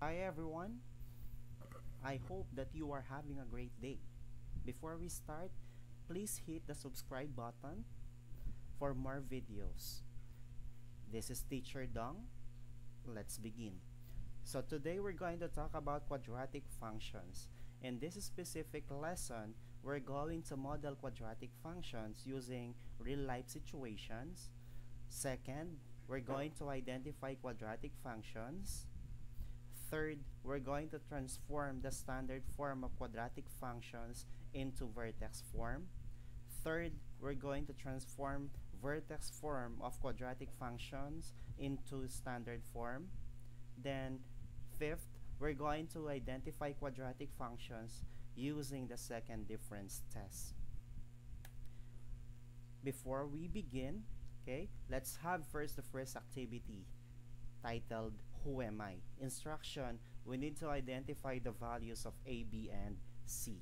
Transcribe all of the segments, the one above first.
Hi everyone, I hope that you are having a great day. Before we start, please hit the subscribe button for more videos. This is Teacher Dong. Let's begin. So today we're going to talk about quadratic functions. In this specific lesson, we're going to model quadratic functions using real-life situations. Second, we're going to identify quadratic functions. Third, we're going to transform the standard form of quadratic functions into vertex form. Third, we're going to transform vertex form of quadratic functions into standard form. Then, fifth, we're going to identify quadratic functions using the second difference test. Before we begin, let's have first the first activity titled Who Am I? Instruction, we need to identify the values of A, B, and C.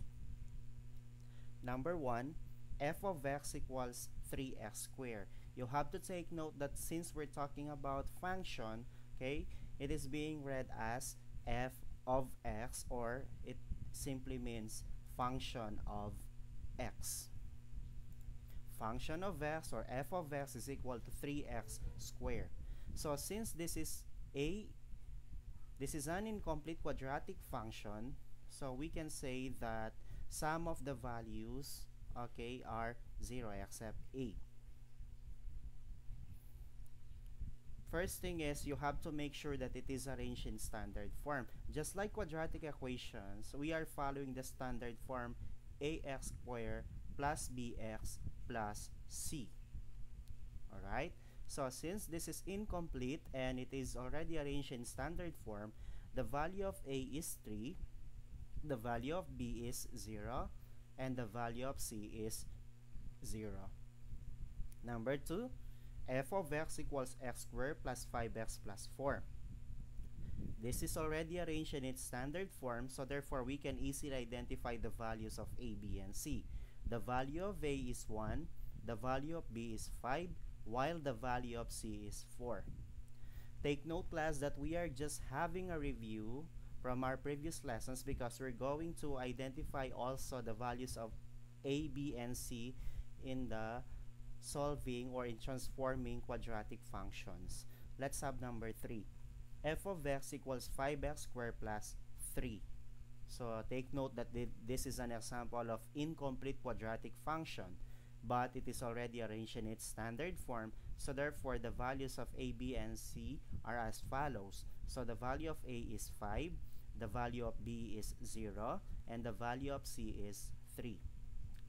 Number 1, f of x equals 3x squared. You have to take note that since we're talking about function, it is being read as f of x, or it simply means function of x. Function of x, or f of x, is equal to 3x squared. So since this is an incomplete quadratic function, so we can say that some of the values are 0 except a. First thing is you have to make sure that it is arranged in standard form. Just like quadratic equations, we are following the standard form ax squared plus bx plus c. Alright? So since this is incomplete and it is already arranged in standard form, the value of a is 3, the value of b is 0, and the value of c is 0. Number 2, f of x equals x squared plus 5x plus 4. This is already arranged in its standard form, so therefore we can easily identify the values of a, b, and c. The value of a is 1, the value of b is 5, while the value of c is 4. Take note, class, that we are just having a review from our previous lessons because we're going to identify also the values of a, b, and c in the solving or in transforming quadratic functions. Let's have number 3. f of x equals 5x squared plus 3. So take note that this is an example of incomplete quadratic function, but it is already arranged in its standard form, so therefore the values of a, b, and c are as follows. So the value of a is 5, the value of b is 0, and the value of c is 3.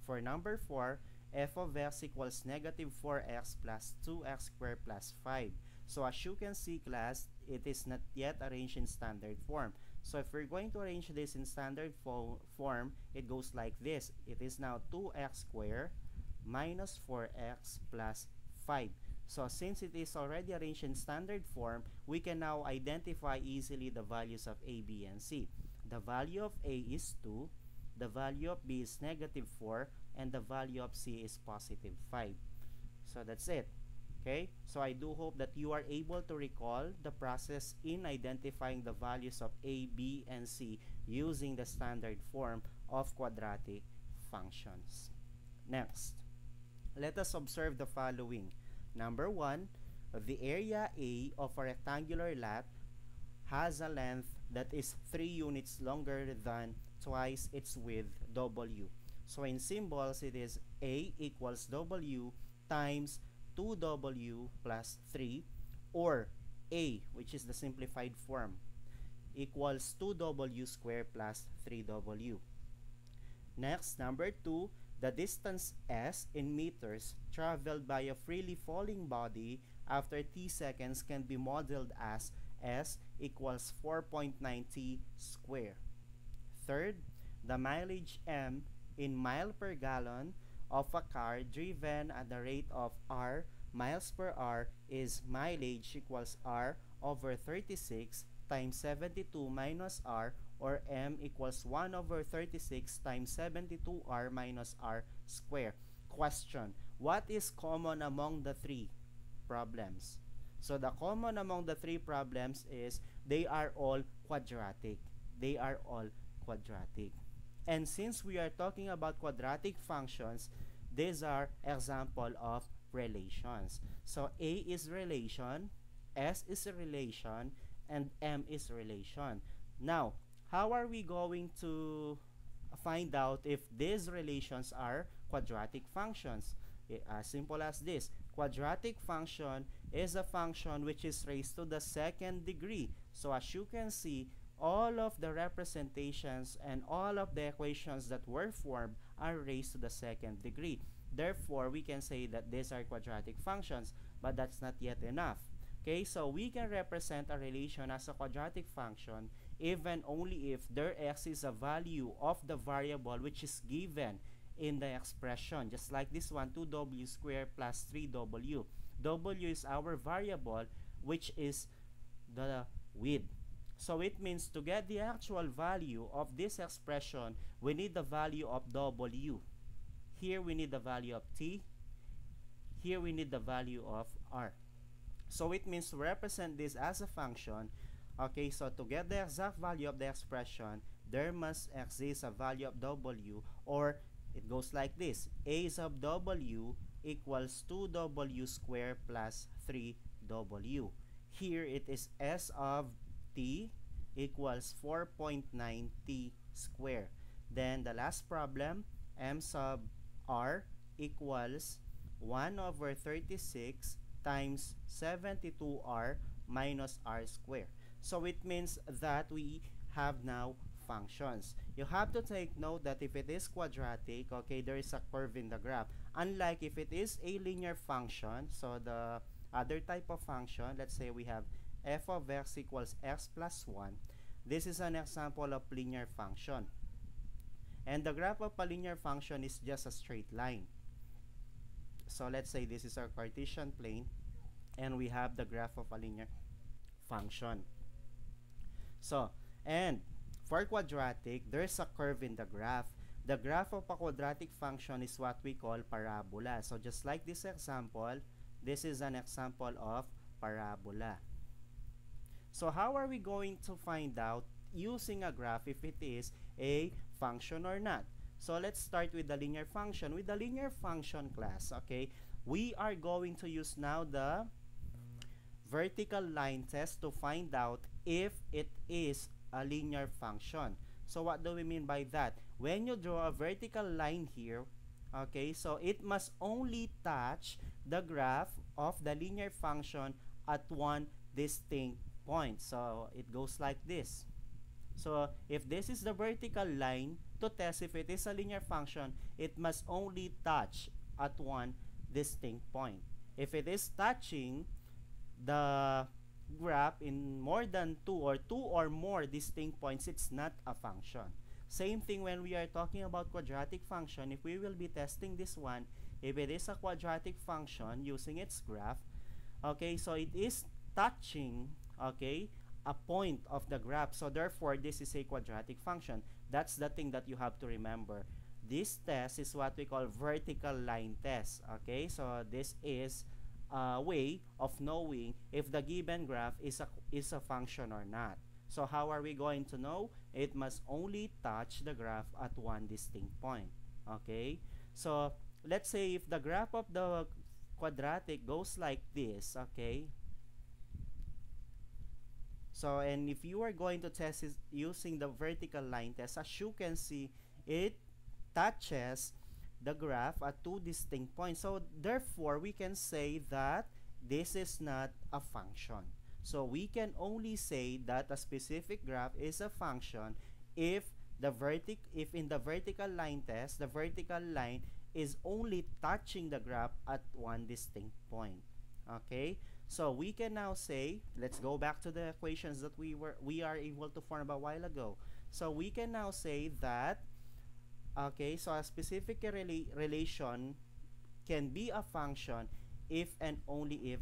For number 4, f of x equals negative 4x plus 2x squared plus 5. So as you can see, class, it is not yet arranged in standard form. So if we're going to arrange this in standard form, it goes like this. It is now 2x squared minus 4x plus 5. So since it is already arranged in standard form, we can now identify easily the values of a, b, and c. The value of a is 2, the value of b is negative 4, and the value of c is positive 5. So that's it. So I do hope that you are able to recall the process in identifying the values of a, b, and c using the standard form of quadratic functions. Next, let us observe the following. Number 1, the area A of a rectangular lot has a length that is 3 units longer than twice its width, W. So in symbols, it is A equals W times 2W plus 3, or A, which is the simplified form, equals 2W squared plus 3W. Next, number 2, the distance s in meters traveled by a freely falling body after t seconds can be modeled as s equals 4.9t squared. Third, the mileage m in mile per gallon of a car driven at the rate of r miles per hour is mileage equals r over 36 times 72 minus r, or m equals 1 over 36 times 72r minus r squared. Question: what is common among the three problems? So the common among the three problems is they are all quadratic. They are all quadratic. And since we are talking about quadratic functions, these are example of relations. So A is relation, S is a relation, and M is relation. Now, how are we going to find out if these relations are quadratic functions? As simple as this. Quadratic function is a function which is raised to the second degree. So as you can see, all of the representations and all of the equations that were formed are raised to the second degree. Therefore, we can say that these are quadratic functions, but that's not yet enough. Okay, so we can represent a relation as a quadratic function even only if their x is a value of the variable which is given in the expression. Just like this one, 2w squared plus 3w. W is our variable, which is the width. So it means to get the actual value of this expression, we need the value of w. Here we need the value of t. Here we need the value of r. So it means to represent this as a function. Okay, so to get the exact value of the expression, there must exist a value of w, or it goes like this. A sub w equals 2w squared plus 3w. Here it is S of t equals 4.9t squared. Then the last problem, m sub r equals 1 over 36 times 72r minus r squared. So it means that we have now functions. You have to take note that if it is quadratic, okay, there is a curve in the graph. Unlike if it is a linear function, so the other type of function, let's say we have f of x equals x plus 1. This is an example of linear function. And the graph of a linear function is just a straight line. So let's say this is our Cartesian plane, and we have the graph of a linear function. So, and for quadratic, there's a curve in the graph. The graph of a quadratic function is what we call parabola. So just like this example, this is an example of parabola. So how are we going to find out using a graph if it is a function or not? So let's start with the linear function. With the linear function class, okay, we are going to use now the vertical line test to find out if it is a linear function. So what do we mean by that? When you draw a vertical line here, okay, so it must only touch the graph of the linear function at one distinct point. So it goes like this. So if this is the vertical line, to test if it is a linear function, it must only touch at one distinct point. If it is touching the graph in more than two or more distinct points, it's not a function. Same thing when we are talking about quadratic function. If we will be testing this one, if it is a quadratic function using its graph, okay, so it is touching, okay, a point of the graph. So therefore, this is a quadratic function. That's the thing that you have to remember. This test is what we call vertical line test. Okay, so this is a way of knowing if the given graph is a function or not. So how are we going to know? It must only touch the graph at one distinct point. Okay, so let's say if the graph of the quadratic goes like this, okay, so and if you are going to test it using the vertical line test, as you can see, it touches the graph at two distinct points. So therefore, we can say that this is not a function. So we can only say that a specific graph is a function if in the vertical line test, the vertical line is only touching the graph at one distinct point. Okay? So we can now say, let's go back to the equations that we are able to form a while ago. So we can now say that, okay, so a specific relation can be a function if and only if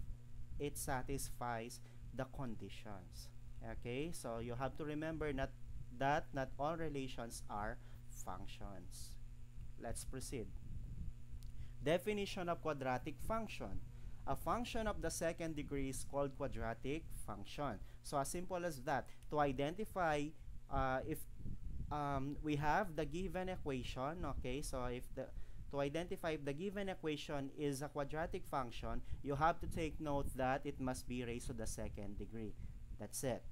it satisfies the conditions. Okay, so you have to remember that not all relations are functions. Let's proceed. Definition of quadratic function. a function of the second degree is called quadratic function. So as simple as that. To identify if we have the given equation, okay, so if the to identify if the given equation is a quadratic function, you have to take note that it must be raised to the second degree. That's it.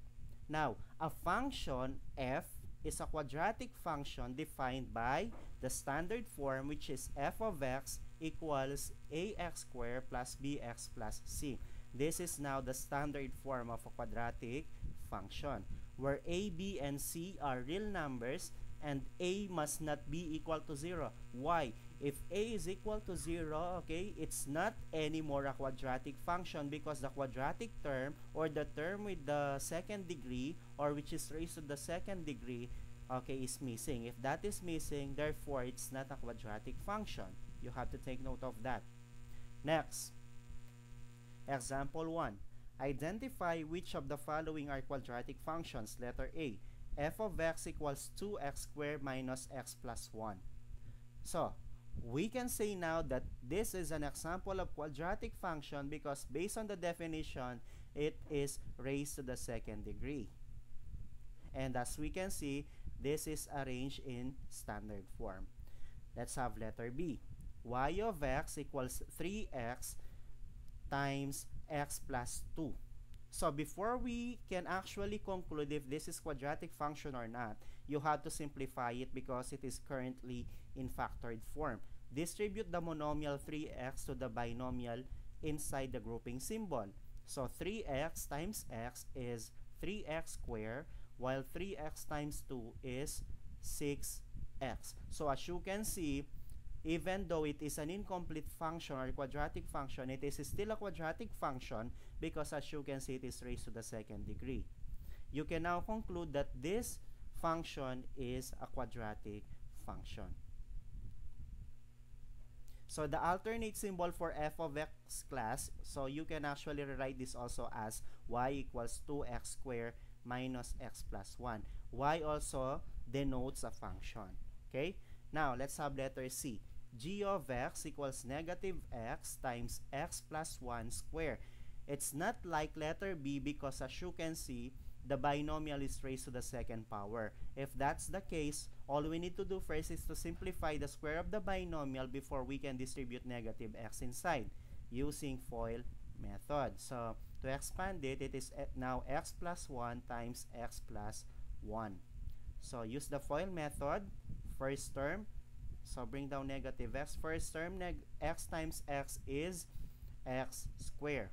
Now, a function f is a quadratic function defined by the standard form, which is f of x equals ax squared plus bx plus c. This is now the standard form of a quadratic function, where a, b, and c are real numbers and a must not be equal to 0. Why? If a is equal to 0, okay, it's not anymore a quadratic function because the quadratic term or the term with the second degree or which is raised to the second degree, okay, is missing. If that is missing, therefore it's not a quadratic function. You have to take note of that. Next, example 1. Identify which of the following are quadratic functions. Letter A, f of x equals 2x squared minus x plus 1. So, we can say now that this is an example of quadratic function because based on the definition, it is raised to the second degree. And as we can see, this is arranged in standard form. Let's have letter B. Y of x equals 3x times x plus 2. So before we can actually conclude if this is quadratic function or not, you have to simplify it because it is currently in factored form. Distribute the monomial 3x to the binomial inside the grouping symbol. So 3x times x is 3x squared, while 3x times 2 is 6x. So as you can see, even though it is an incomplete function or quadratic function, it is still a quadratic function because as you can see, it is raised to the second degree. You can now conclude that this function is a quadratic function. So the alternate symbol for f of x class, so you can actually rewrite this also as y equals 2x squared minus x plus 1. Y also denotes a function. Okay? Now, let's have letter C. G of x equals negative x times x plus 1 squared. It's not like letter B because as you can see, the binomial is raised to the second power. If that's the case, all we need to do first is to simplify the square of the binomial before we can distribute negative x inside using FOIL method. So, to expand it, it is now x plus 1 times x plus 1. So, use the FOIL method. First term, so bring down negative x. First term, x times x is x squared.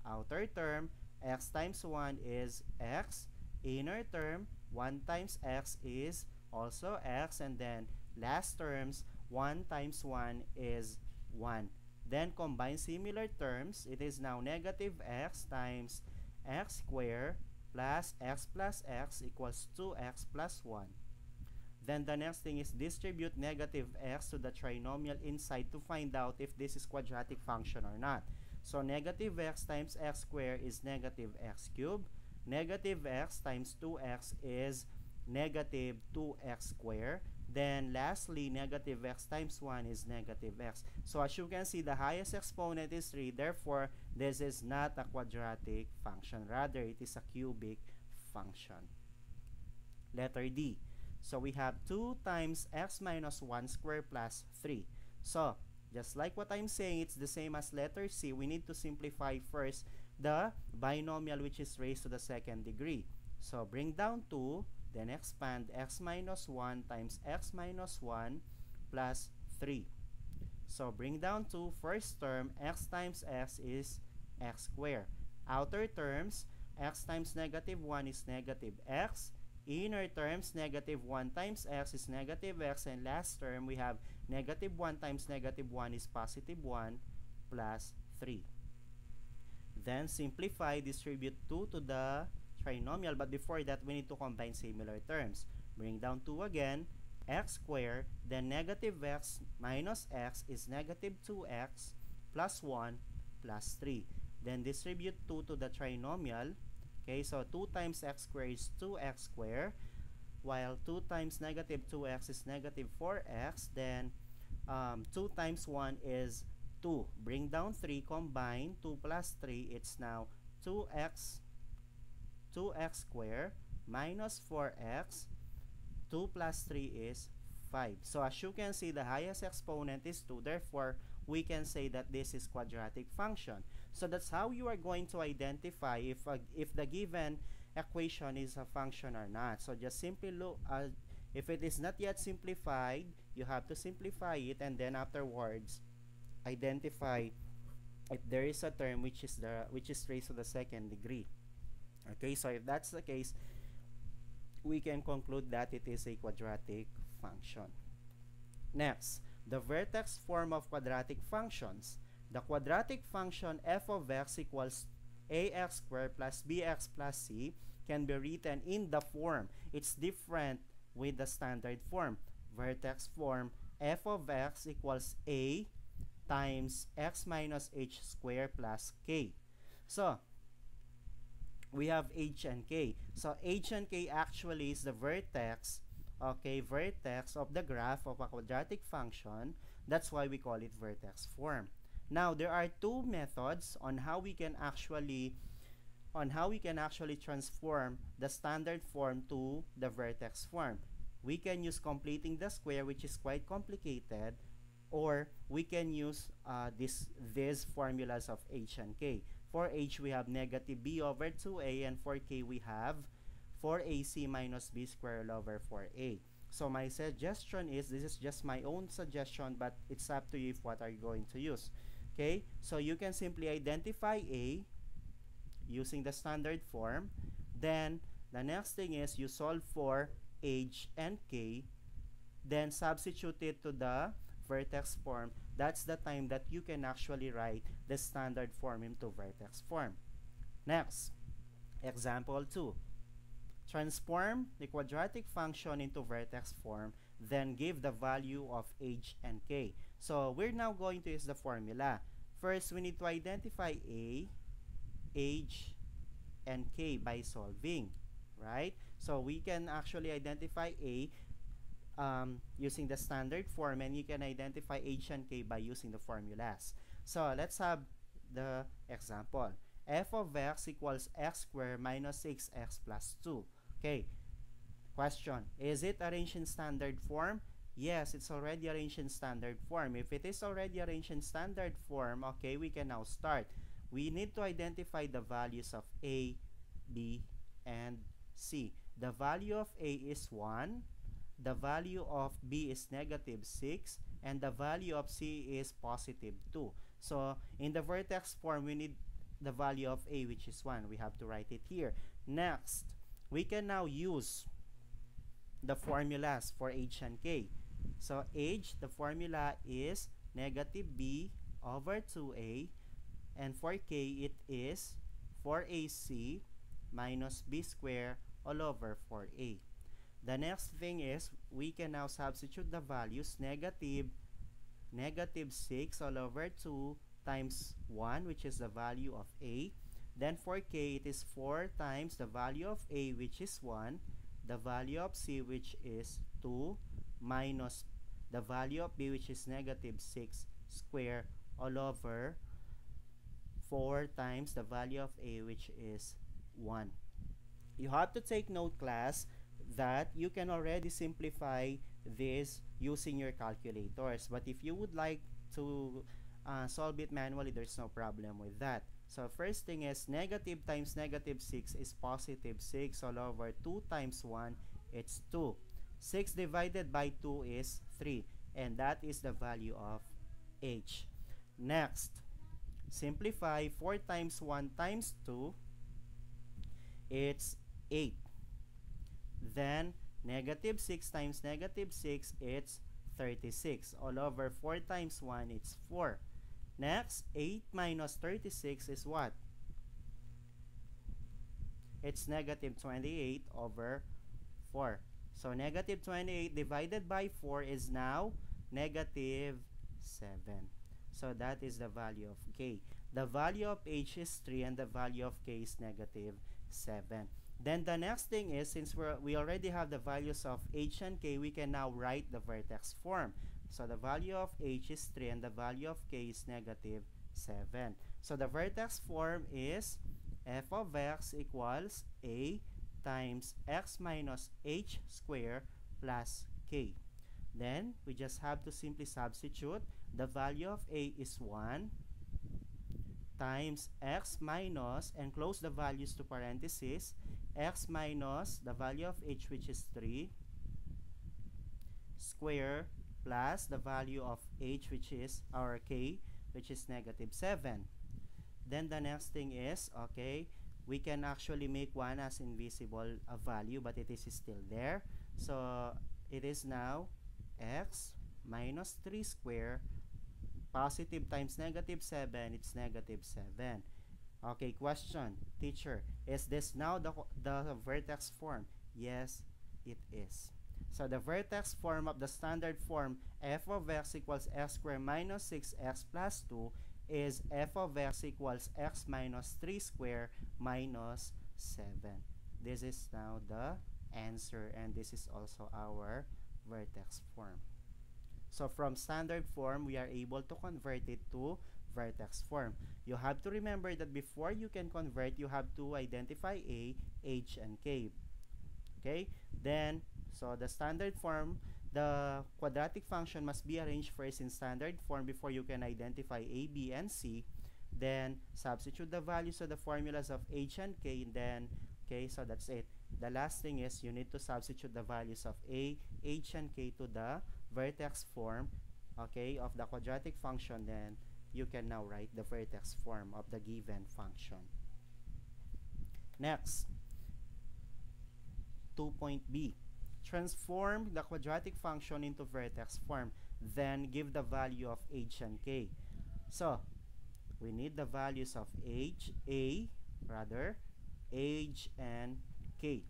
Outer term, x times 1 is x. Inner term, 1 times x is also x. And then last terms, 1 times 1 is 1. Then combine similar terms. It is now negative x times x squared plus x equals 2x plus 1. Then the next thing is distribute negative x to the trinomial inside to find out if this is quadratic function or not. So negative x times x squared is negative x cubed. Negative x times 2x is negative 2x squared. Then lastly, negative x times 1 is negative x. So as you can see, the highest exponent is 3. Therefore, this is not a quadratic function. Rather, it is a cubic function. Letter D. So we have 2 times x minus 1 squared plus 3. So, just like what I'm saying, it's the same as letter C. We need to simplify first the binomial which is raised to the second degree. So, bring down 2, then expand x minus 1 times x minus 1 plus 3. So, bring down 2, first term, x times x is x squared. Outer terms, x times negative 1 is negative x. Inner terms, negative 1 times x is negative x. And last term, we have negative 1 times negative 1 is positive 1 plus 3. Then simplify, distribute 2 to the trinomial. But before that, we need to combine similar terms. Bring down 2 again, x squared. Then negative x minus x is negative 2x plus 1 plus 3. Then distribute 2 to the trinomial. Okay, so 2 times x squared is 2x squared, while 2 times negative 2x is negative 4x. Then 2 times 1 is 2. Bring down 3, combine 2 plus 3, it's now 2x squared minus 4x. 2 plus 3 is 5. So as you can see, the highest exponent is 2. Therefore, we can say that this is quadratic function. So that's how you are going to identify if the given equation is a function or not. So just simply look, if it is not yet simplified, you have to simplify it, and then afterwards identify if there is a term which is raised to the second degree. Okay, so if that's the case, we can conclude that it is a quadratic function. Next, the vertex form of quadratic functions. The quadratic function f of x equals ax squared plus bx plus c can be written in the form. It's different with the standard form. Vertex form, f of x equals a times x minus h squared plus k. So, we have h and k. So, h and k actually is the vertex, okay, vertex of the graph of a quadratic function. That's why we call it vertex form. Now, there are two methods on how we can actually transform the standard form to the vertex form. We can use completing the square, which is quite complicated, or we can use these formulas of h and k. For h, we have negative b over 2a, and for k, we have 4ac minus b squared all over 4a. So my suggestion is, this is just my own suggestion, but it's up to you if what are you going to use. Okay, so you can simply identify a using the standard form. Then the next thing is you solve for h and k, then substitute it to the vertex form. That's the time that you can actually write the standard form into vertex form. Next, example 2. Transform the quadratic function into vertex form, then give the value of h and k. So we're now going to use the formula. First, we need to identify a, h, and k by solving, right? So we can actually identify a using the standard form, and you can identify h and k by using the formulas. So let's have the example. F of x equals x squared minus 6x plus 2. Okay, question, is it arranged in standard form? Yes, it's already arranged in standard form. If it is already arranged in standard form, okay, we can now start. We need to identify the values of a, b, and c. The value of a is 1, the value of b is negative 6, and the value of c is positive 2. So in the vertex form, we need the value of a, which is 1. We have to write it here. Next, we can now use the formulas for h and k. So h, the formula is negative b over 2a, and for k, it is 4ac minus b squared all over 4a. The next thing is, we can now substitute the values, negative 6 all over 2 times 1, which is the value of a. Then for k, it is 4 times the value of a, which is 1, the value of c, which is 2, minus the value of b, which is negative 6 square all over 4 times the value of a, which is 1. You have to take note, class, that you can already simplify this using your calculators. But if you would like to solve it manually, there's no problem with that. So first thing is, negative times negative 6 is positive 6 all over 2 times 1, it's 2. 6 divided by 2 is 3, and that is the value of h. Next, simplify 4 times 1 times 2, it's 8. Then negative 6 times negative 6, it's 36. All over 4 times 1, it's 4. Next, 8 minus 36 is what? It's negative 28 over 4. So negative 28 divided by 4 is now negative 7. So that is the value of k. The value of h is 3, and the value of k is negative 7. Then the next thing is, since we already have the values of h and k, we can now write the vertex form. So the value of h is 3 and the value of k is negative 7. So the vertex form is f of x equals a times x minus h squared plus k. Then we just have to simply substitute. The value of a is 1 times x minus, and close the values to parentheses, x minus the value of h, which is 3, square, plus the value of h, which is our k, which is negative 7. Then the next thing is, okay, we can actually make 1 as invisible a value, but it is still there. So it is now x minus 3 square, positive times negative 7, it's negative 7. Okay, question, teacher, is this now the vertex form? Yes, it is. So the vertex form of the standard form f of x equals x squared minus 6x plus 2 is f of x equals x minus 3 squared minus 7. This is now the answer, and this is also our vertex form. So from standard form, we are able to convert it to vertex form. You have to remember that before you can convert, you have to identify a, h, and k. Okay? Then, so the standard form, the quadratic function must be arranged first in standard form before you can identify a, b, and c. Then, substitute the values of the formulas of h and k, and then, okay, so that's it. The last thing is you need to substitute the values of a, h, and k to the vertex form, okay, of the quadratic function. Then you can now write the vertex form of the given function. Next, 2.b. Transform the quadratic function into vertex form, then give the value of h and k. So we need the values of h, and k.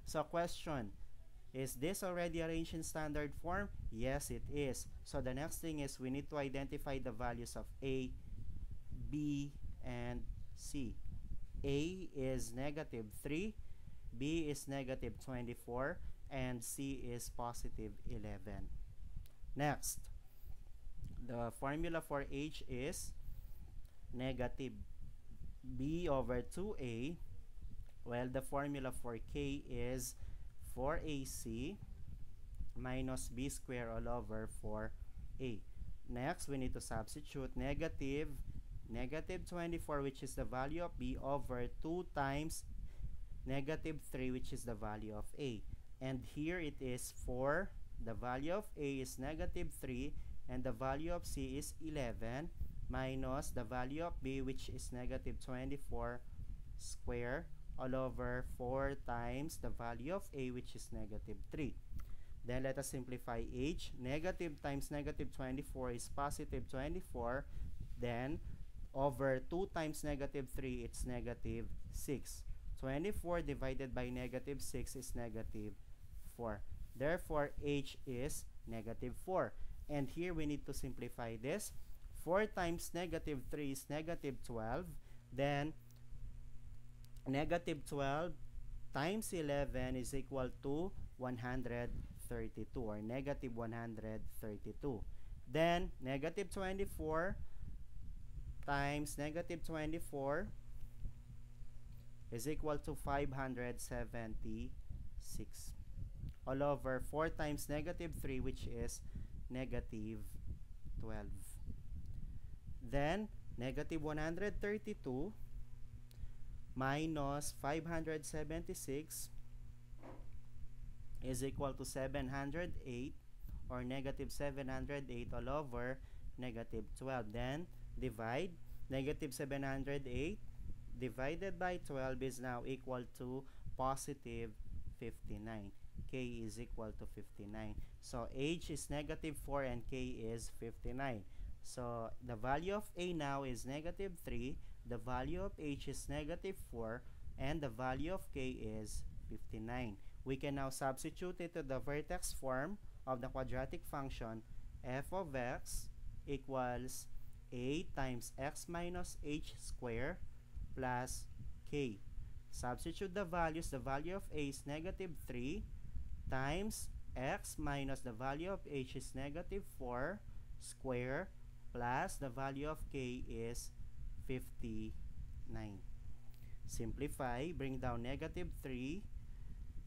So question, is this already arranged in standard form? Yes, it is. So the next thing is we need to identify the values of a, b, and c. A is negative 3, b is negative 24, and c is positive 11. Next, the formula for h is negative b over 2a, while the formula for k is 4ac minus b squared all over 4a. Next, we need to substitute negative 24, which is the value of b, over 2 times negative 3, which is the value of a. And here it is 4. The value of a is negative 3, and the value of c is 11, minus the value of b, which is negative 24 square, all over 4 times the value of a, which is negative 3. Then let us simplify h. Negative times negative 24 is positive 24. Then over 2 times negative 3, it's negative 6. 24 divided by negative 6 is negative 4. Therefore, h is negative 4. And here we need to simplify this. 4 times negative 3 is negative 12. Then negative 12 times 11 is equal to 132, or negative 132. Then negative 24 times negative 24 is equal to 576, all over 4 times negative 3, which is negative 12. Then negative 132 minus 576 is equal to 708, or negative 708 all over negative 12. Then divide. Negative 708 divided by 12 is now equal to positive 59. K is equal to 59. So h is negative 4 and k is 59. So the value of a now is negative 3, the value of h is negative 4, and the value of k is 59. We can now substitute it to the vertex form of the quadratic function f of x equals a times x minus h squared plus k. Substitute the values. The value of a is negative 3 times x minus the value of h is negative 4 square plus the value of k is 59. Simplify, bring down negative 3.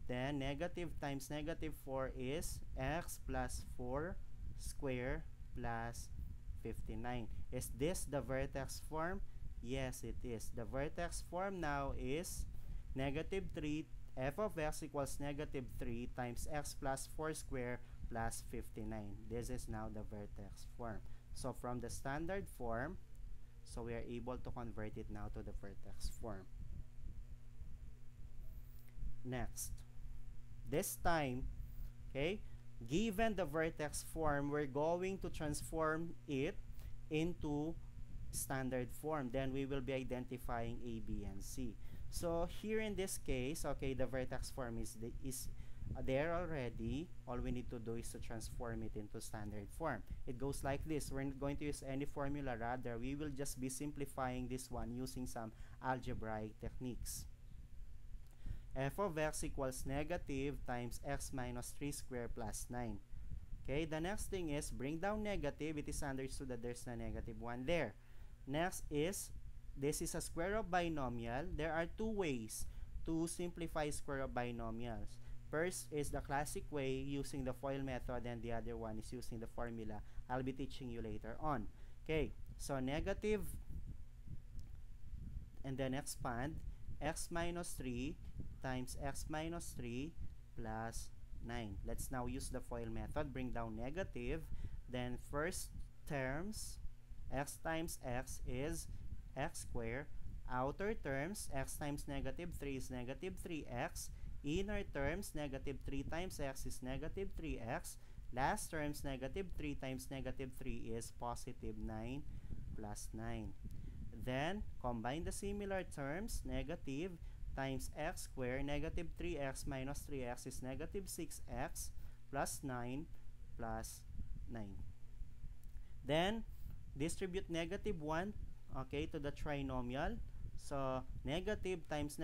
Then negative times negative 4 is x plus 4 square plus 59. Is this the vertex form? Yes, it is. The vertex form now is negative 3 f of x equals negative 3 times x plus 4 square plus 59. This is now the vertex form. So from the standard form, so we are able to convert it now to the vertex form. Next, this time, okay, given the vertex form, we're going to transform it into standard form. Then we will be identifying A, B, and C. So here in this case, okay, the vertex form is there already. All we need to do is to transform it into standard form. It goes like this. We're not going to use any formula, rather we will just be simplifying this one using some algebraic techniques. F of x equals negative times x minus 3 squared plus 9. Okay, the next thing is bring down negative. It is understood that there's a negative 1 there. Next is, this is a square of binomial. There are two ways to simplify square of binomials. First is the classic way using the FOIL method, and the other one is using the formula I'll be teaching you later on. Okay, so negative and then expand x minus 3 times x minus 3 plus 9. Let's now use the FOIL method. Bring down negative. Then first terms, x times x is x squared. Outer terms, x times negative 3 is negative 3x. Inner terms, negative 3 times x is negative 3x. Last terms, negative 3 times negative 3 is positive 9 plus 9. Then, combine the similar terms. Negative times x squared, negative 3x minus 3x is negative 6x plus 9 plus 9. Then, distribute negative 1, okay, to the trinomial. So, negative times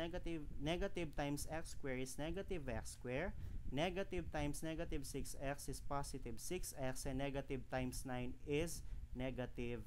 x squared is negative x squared. Negative times negative 6x is positive 6x. And negative times 9 is negative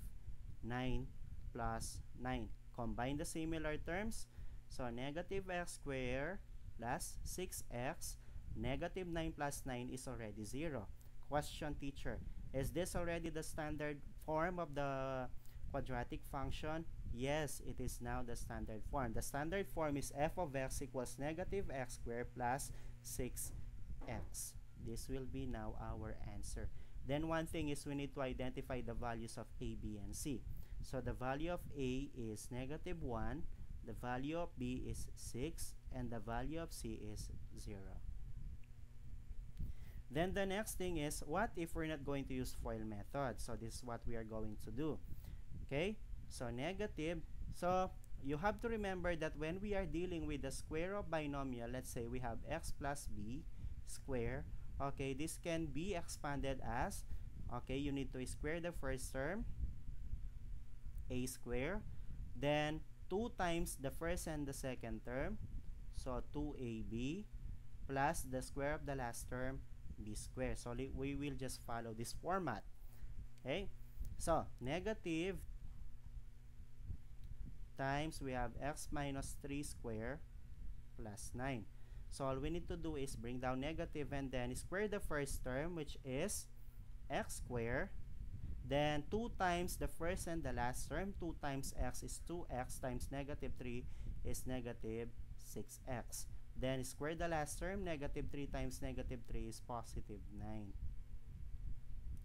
9 plus 9. Combine the similar terms. So, negative x squared plus 6x. Negative 9 plus 9 is already 0. Question, teacher. Is this already the standard form of the quadratic function? Yes, it is now the standard form. The standard form is f of x equals negative x squared plus 6x. This will be now our answer. Then one thing is we need to identify the values of a, b, and c. So the value of a is negative 1, the value of b is 6, and the value of c is 0. Then the next thing is, what if we're not going to use FOIL method? So this is what we are going to do. Okay, so negative. So you have to remember that when we are dealing with the square of binomial, let's say we have x plus b square. Okay, this can be expanded as, okay, you need to square the first term, a square, then 2 times the first and the second term, so 2ab, plus the square of the last term, b squared. So we will just follow this format. Okay, so negative times we have x minus 3 squared plus 9. So all we need to do is bring down negative and then square the first term, which is x squared. Then 2 times the first and the last term, 2 times x is 2x times negative 3 is negative 6x. Then square the last term, negative 3 times negative 3 is positive 9.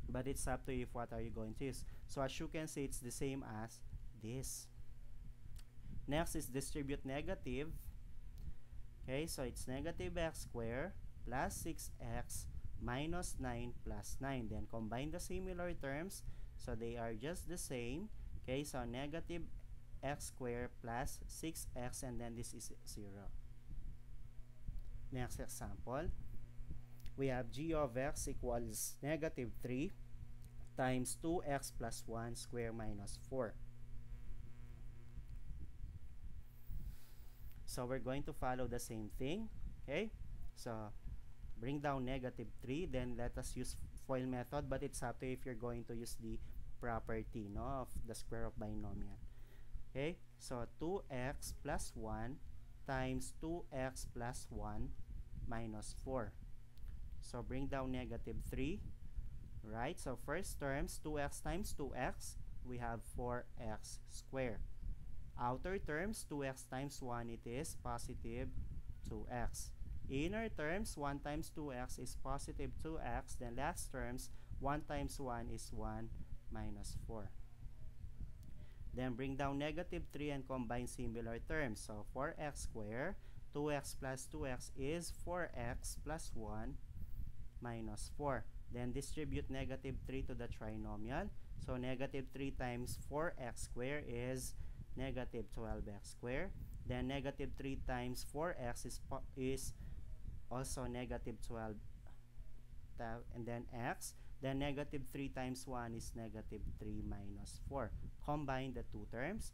But it's up to you if what are you going to use. So as you can see, it's the same as this. Next is distribute negative. Okay, so it's negative x squared plus 6x minus 9 plus 9. Then combine the similar terms. So they are just the same. Okay, so negative x squared plus 6x, and then this is 0. Next example, we have g of x equals negative 3 times 2x plus 1 square minus 4. So we're going to follow the same thing. Okay, so bring down negative 3, then let us use FOIL method, but it's up to you if you're going to use the property, no, of the square of binomial. Okay, so 2x plus 1 times 2x plus 1 minus 4. So bring down negative 3, right? So first terms, 2x times 2x, we have 4x squared. Outer terms, 2x times 1, it is positive 2x. Inner terms, 1 times 2x is positive 2x. Then last terms, 1 times 1 is 1 minus 4. Then bring down negative 3 and combine similar terms. So 4x squared, 2x plus 2x is 4x plus 1 minus 4. Then distribute negative 3 to the trinomial. So negative 3 times 4x squared is negative 12x squared. Then negative 3 times 4x is also negative 12, and then x. Then negative 3 times 1 is negative 3 minus 4. Combine the two terms.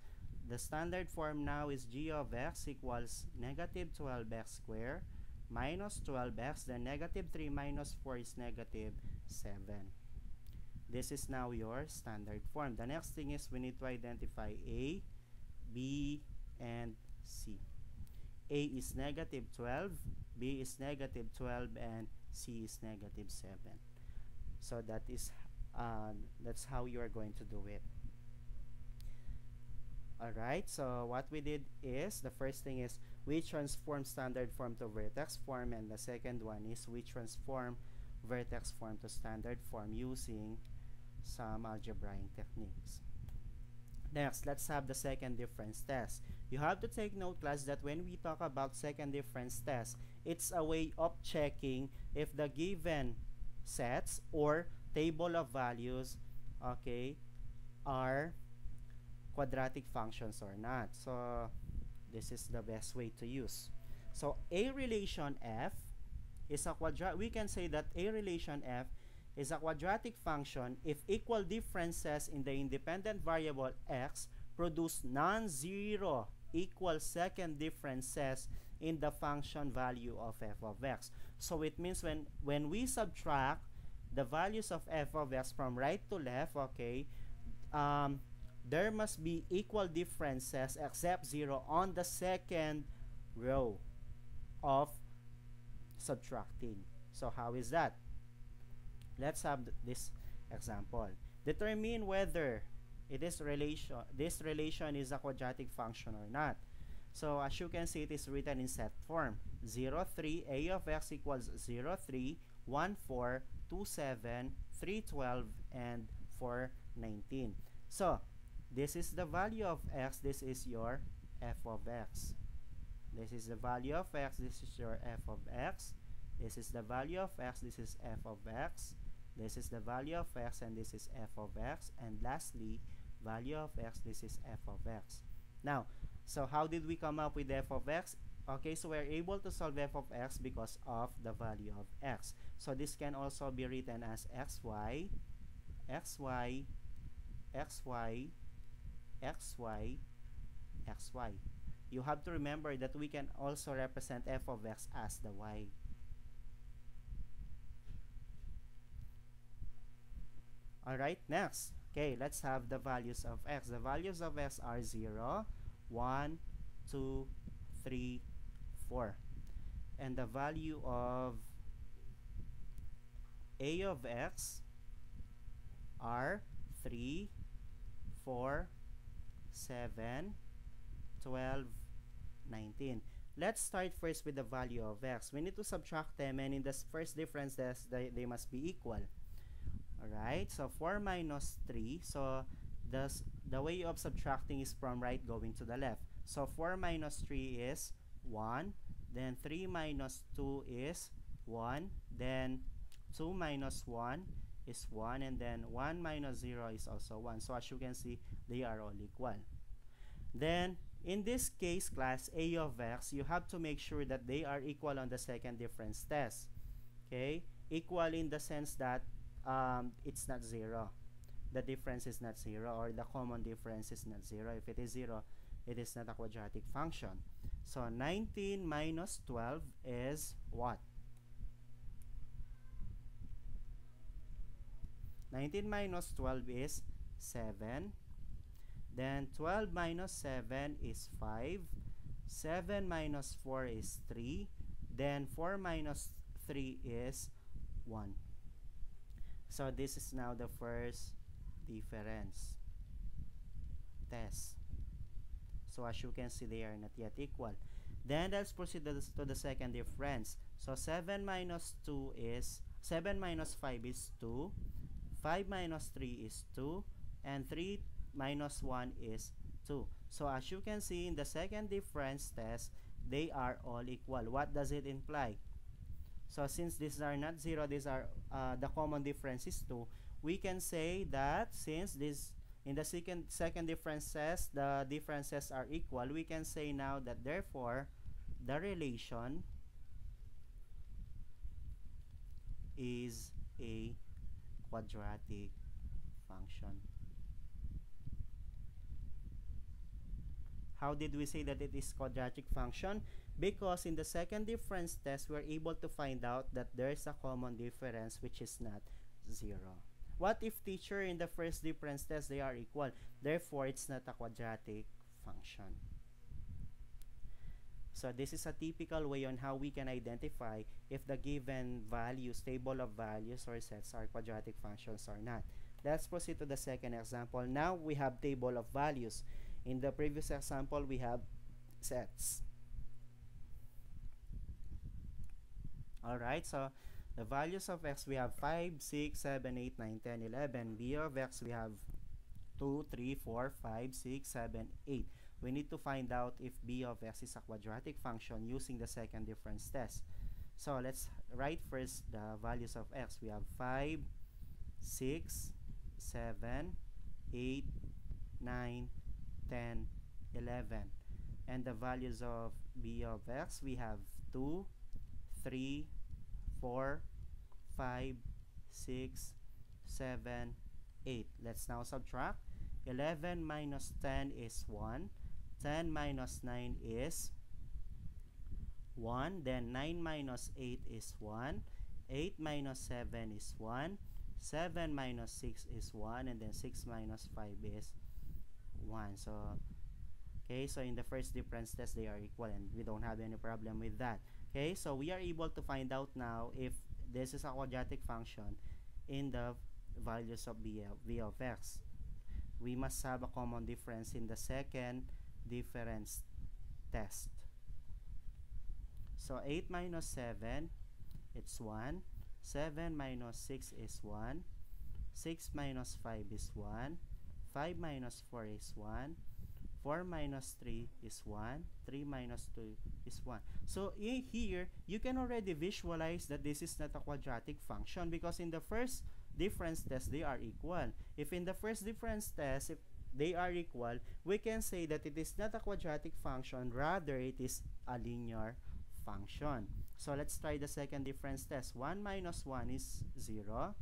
The standard form now is g of x equals negative 12x squared minus 12x. Then negative 3 minus 4 is negative 7. This is now your standard form. The next thing is we need to identify a, b, and c. A is negative 12, b is negative 12, and c is negative 7. So that is that's how you are going to do it. Alright, so what we did is, the first thing is we transform standard form to vertex form, and the second one is we transform vertex form to standard form using some algebraic techniques. Next, let's have the second difference test. You have to take note, class, that when we talk about second difference test, it's a way of checking if the given sets or table of values, okay, are quadratic functions or not. So this is the best way to use. So a relation f is a we can say that a relation f is a quadratic function if equal differences in the independent variable x produce non-zero equal second differences in the function value of f of x. So it means when we subtract the values of f of x from right to left, okay, there must be equal differences except 0 on the second row of subtracting. So how is that? Let's have this example. Determine whether this relation is a quadratic function or not. So as you can see, it is written in set form. 0, 3, a of x equals 0, 3, 1, 4, 2, 7, 3, 12, and 4, 19. So this is the value of x. This is your f of x. This is the value of x. This is your f of x. This is the value of x. This is f of x. This is the value of x, and this is f of x. And lastly, value of x, this is f of x. Now, so how did we come up with f of x? Okay, so we're able to solve f of x because of the value of x. So this can also be written as xy, xy, xy, xy, xy. You have to remember that we can also represent f of x as the y. Alright, next. Okay, let's have the values of x. The values of x are 0, 1, 2, 3, 4. And the value of a of x are 3, 4, 7, 12, 19. Let's start first with the value of x. We need to subtract them, and in the first difference test, they must be equal. Alright, so 4 minus 3. So the way of subtracting is from right going to the left. So 4 minus 3 is 1. Then 3 minus 2 is 1. Then 2 minus 1 is 1. And then 1 minus 0 is also 1. So as you can see, they are all equal. Then in this case, class, a of x, you have to make sure that they are equal on the second difference test. Okay? Equal in the sense that it's not 0. The difference is not 0, or the common difference is not 0. If it is 0, it is not a quadratic function. So 19 minus 12 is what? 19 minus 12 is 7. Then 12 minus 7 is 5. 7 minus 4 is 3. Then 4 minus 3 is 1. So this is now the first difference test. So as you can see, they are not yet equal. Then let's proceed to the second difference. So 7 minus 2 is 7 minus 5 is 2. 5 minus 3 is 2. And 3 minus 1 is 2. So as you can see in the second difference test, they are all equal. What does it imply? So since these are not 0, these are the common difference is 2, we can say that since this in the second difference test, the differences are equal, we can say now that therefore the relation is a quadratic function. How did we say that it is quadratic function? Because in the second difference test, we're able to find out that there's a common difference which is not 0. What if, teacher, in the first difference test they are equal? Therefore, it's not a quadratic function. So this is a typical way on how we can identify if the given values, table of values or sets are quadratic functions or not. Let's proceed to the second example. Now we have table of values. In the previous example, we have sets. Alright, so the values of x, we have 5, 6, 7, 8, 9, 10, 11. B of x, we have 2, 3, 4, 5, 6, 7, 8. We need to find out if b of x is a quadratic function using the second difference test. So let's write first the values of x. We have 5, 6, 7, 8, 9, 10, 11. And the values of b of x, we have 2, 3, 4, 5, 6, 7, 8. Let's now subtract. 11 minus 10 is 1. 10 minus 9 is 1. Then 9 minus 8 is 1. 8 minus 7 is 1. 7 minus 6 is 1. And then 6 minus 5 is 1. So, okay, so in the first difference test, they are equal and we don't have any problem with that. Okay, so we are able to find out now if this is a quadratic function in the values of b of x. We must have a common difference in the second difference test. So 8 minus 7, it's 1. 7 minus 6 is 1. 6 minus 5 is 1. 5 minus 4 is 1. 4 minus 3 is 1. 3 minus 2 is 1. So in here, you can already visualize that this is not a quadratic function because in the first difference test, they are equal. If in the first difference test, if they are equal, we can say that it is not a quadratic function, rather it is a linear function. So let's try the second difference test. 1 minus 1 is 0.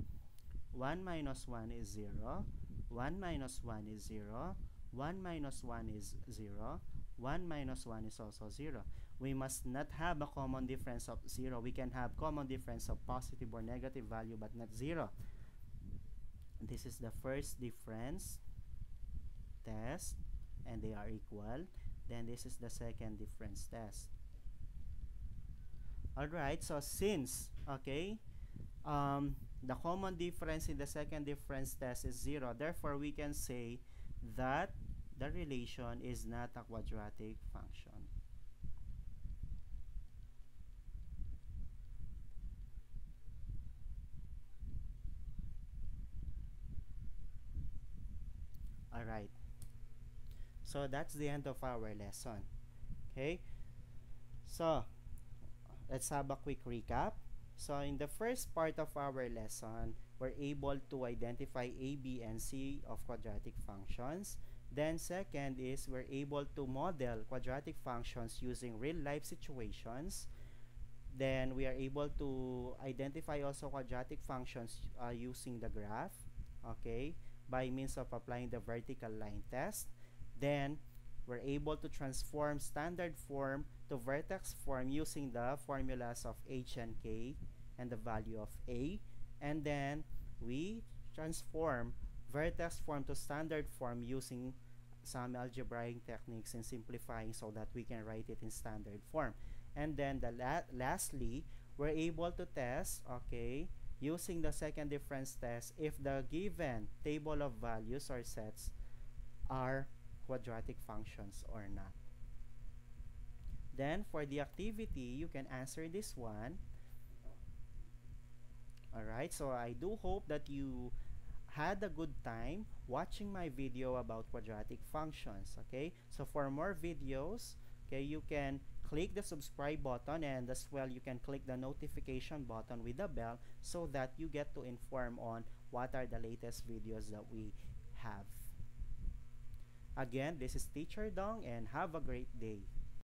1 minus 1 is 0. 1 minus 1 is 0. 1 minus 1 is 0. 1 minus 1 is also 0. We must not have a common difference of 0. We can have common difference of positive or negative value but not 0. This is the first difference test and they are equal. Then this is the second difference test. Alright, so since, okay, the common difference in the second difference test is 0, therefore we can say that the relation is not a quadratic function. Alright, so that's the end of our lesson. Okay, so let's have a quick recap. So in the first part of our lesson, we're able to identify A, B, and C of quadratic functions. Then second is we're able to model quadratic functions using real-life situations. Then we are able to identify also quadratic functions using the graph, okay, by means of applying the vertical line test. Then we're able to transform standard form to vertex form using the formulas of h and k and the value of a. And then we transform vertex form to standard form using some algebraic techniques and simplifying so that we can write it in standard form. And then lastly, we're able to test, okay, using the second difference test if the given table of values or sets are quadratic functions or not. Then for the activity, you can answer this one. Alright, so I do hope that you had a good time watching my video about quadratic functions. Okay, so for more videos, okay, you can click the subscribe button, and as well you can click the notification button with the bell so that you get to inform on what are the latest videos that we have. Again, this is Teacher Dong, and have a great day.